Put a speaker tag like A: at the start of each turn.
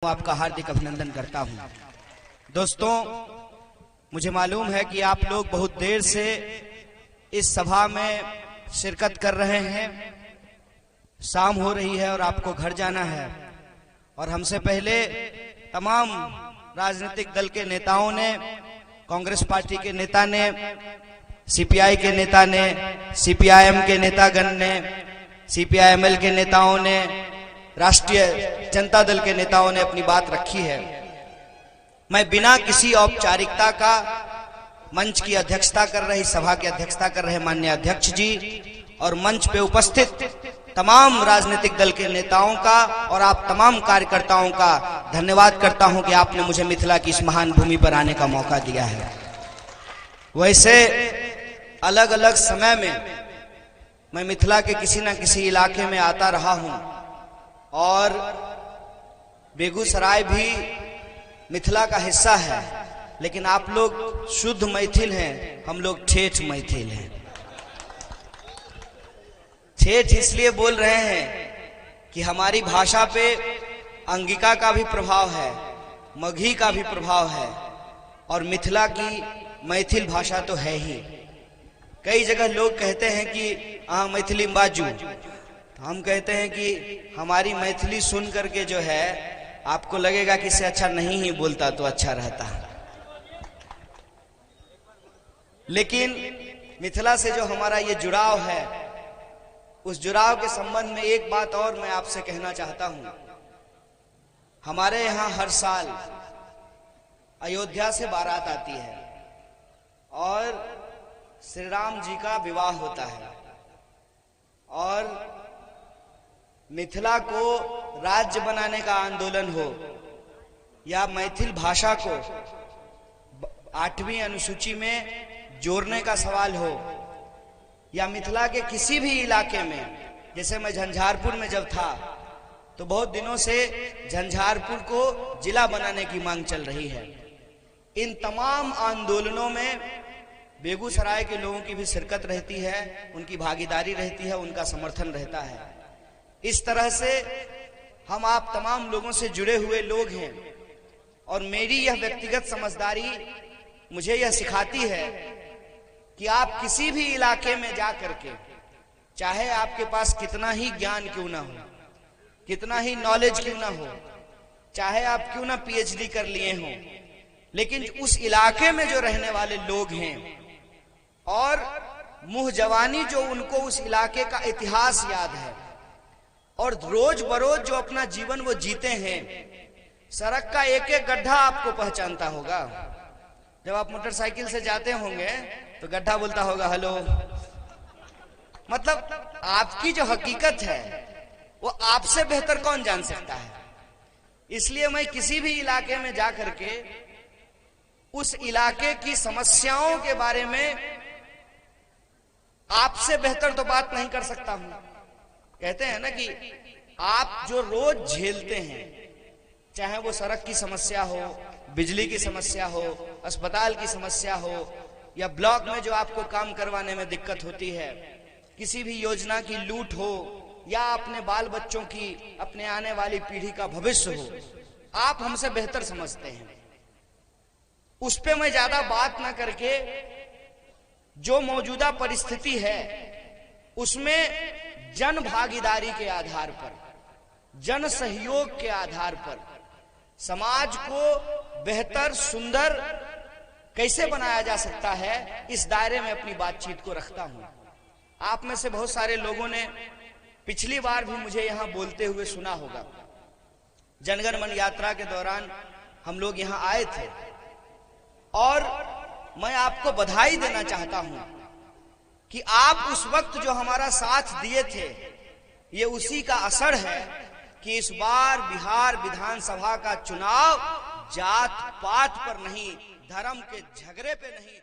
A: आपका हार्दिक अभिनंदन करता हूं। दोस्तों, मुझे मालूम है कि आप लोग बहुत देर से इस सभा में शिरकत कर रहे हैं। शाम हो रही है और आपको घर जाना है। और हमसे पहले तमाम राजनीतिक दल के नेताओं ने, कांग्रेस पार्टी के नेता ने, सीपीआई के नेता ने, सीपीआईएम के नेतागण ने, सीपीआईएमएल के नेताओं ने, राष्ट्रीय जनता दल के नेताओं ने अपनी बात रखी है। मैं बिना किसी औपचारिकता का मंच की अध्यक्षता कर रही, सभा की अध्यक्षता कर रहे माननीय अध्यक्ष जी और मंच पे उपस्थित तमाम राजनीतिक दल के नेताओं का और आप तमाम कार्यकर्ताओं का धन्यवाद करता हूं कि आपने मुझे मिथिला की इस महान भूमि पर आने का मौका दिया है। वैसे अलग अलग समय में मैं मिथिला के किसी न किसी इलाके में आता रहा हूं और बेगूसराय भी मिथिला का हिस्सा है, लेकिन आप लोग शुद्ध मैथिल हैं, हम लोग ठेठ मैथिल हैं। ठेठ इसलिए बोल रहे हैं कि हमारी भाषा पे अंगिका का भी प्रभाव है, मगही का भी प्रभाव है और मिथिला की मैथिल भाषा तो है ही। कई जगह लोग कहते हैं कि मैथिली बाजू, हम कहते हैं कि हमारी मैथिली सुन करके जो है आपको लगेगा कि इससे अच्छा नहीं ही बोलता तो अच्छा रहता। लेकिन मिथिला से जो हमारा ये जुड़ाव है, उस जुड़ाव के संबंध में एक बात और मैं आपसे कहना चाहता हूं। हमारे यहां हर साल अयोध्या से बारात आती है और श्री राम जी का विवाह होता है और मिथिला को राज्य बनाने का आंदोलन हो या मैथिल भाषा को 8वीं अनुसूची में जोड़ने का सवाल हो या मिथिला के किसी भी इलाके में, जैसे मैं झंझारपुर में जब था तो बहुत दिनों से झंझारपुर को जिला बनाने की मांग चल रही है। इन तमाम आंदोलनों में बेगूसराय के लोगों की भी शिरकत रहती है, उनकी भागीदारी रहती है, उनका समर्थन रहता है। इस तरह से हम आप तमाम लोगों से जुड़े हुए लोग हैं और मेरी यह व्यक्तिगत समझदारी मुझे यह सिखाती है कि आप किसी भी इलाके में जा करके, चाहे आपके पास कितना ही ज्ञान क्यों ना हो, कितना ही नॉलेज क्यों ना हो, चाहे आप क्यों ना पीएचडी कर लिए हों, लेकिन उस इलाके में जो रहने वाले लोग हैं और मुंह जवानी जो उनको उस इलाके का इतिहास याद है और रोज बरोज जो अपना जीवन वो जीते हैं, सड़क का एक एक गड्ढा आपको पहचानता होगा। जब आप मोटरसाइकिल से जाते होंगे तो गड्ढा बोलता होगा हेलो। मतलब आपकी जो हकीकत है वो आपसे बेहतर कौन जान सकता है। इसलिए मैं किसी भी इलाके में जा करके उस इलाके की समस्याओं के बारे में आपसे बेहतर तो बात नहीं कर सकता हूं। कहते हैं ना कि आप जो रोज झेलते हैं, चाहे वो सड़क की समस्या हो, बिजली की समस्या हो, अस्पताल की समस्या हो या ब्लॉक में जो आपको काम करवाने में दिक्कत होती है, किसी भी योजना की लूट हो या अपने बाल बच्चों की, अपने आने वाली पीढ़ी का भविष्य हो, आप हमसे बेहतर समझते हैं। उस पे मैं ज्यादा बात ना करके जो मौजूदा परिस्थिति है उसमें जन भागीदारी के आधार पर, जन सहयोग के आधार पर समाज को बेहतर, सुंदर कैसे बनाया जा सकता है, इस दायरे में अपनी बातचीत को रखता हूं। आप में से बहुत सारे लोगों ने पिछली बार भी मुझे यहां बोलते हुए सुना होगा। जनगण मन यात्रा के दौरान हम लोग यहां आए थे और मैं आपको बधाई देना चाहता हूं कि आप उस वक्त जो हमारा साथ दिए थे, ये उसी का असर है कि इस बार बिहार विधानसभा का चुनाव जात पात पर नहीं, धर्म के झगड़े पे नहीं,